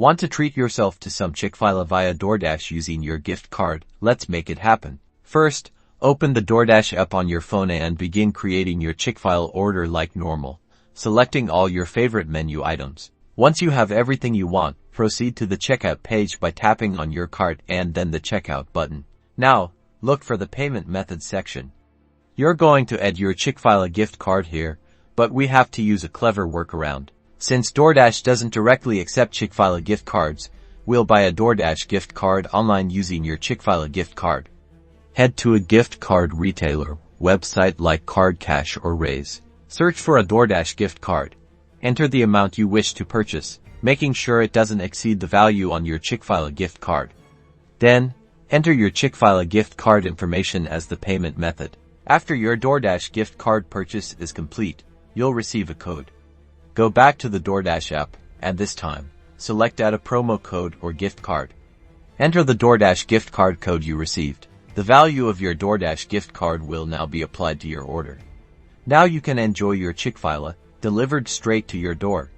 Want to treat yourself to some Chick-fil-A via Doordash using your gift card? Let's make it happen. First, open the Doordash app on your phone and begin creating your Chick-fil-A order like normal, selecting all your favorite menu items. Once you have everything you want, proceed to the checkout page by tapping on your cart and then the checkout button. Now, look for the payment method section. You're going to add your Chick-fil-A gift card here, but we have to use a clever workaround. Since Doordash doesn't directly accept Chick-fil-A gift cards, we'll buy a Doordash gift card online using your Chick-fil-A gift card. Head to a gift card retailer website like Card Cash or Raise. Search for a Doordash gift card. Enter the amount you wish to purchase, making sure it doesn't exceed the value on your Chick-fil-A gift card. Then, enter your Chick-fil-A gift card information as the payment method. After your Doordash gift card purchase is complete, you'll receive a code. Go back to the Doordash app, and this time, select Add a promo code or gift card. Enter the Doordash gift card code you received. The value of your Doordash gift card will now be applied to your order. Now you can enjoy your Chick-fil-A delivered straight to your door.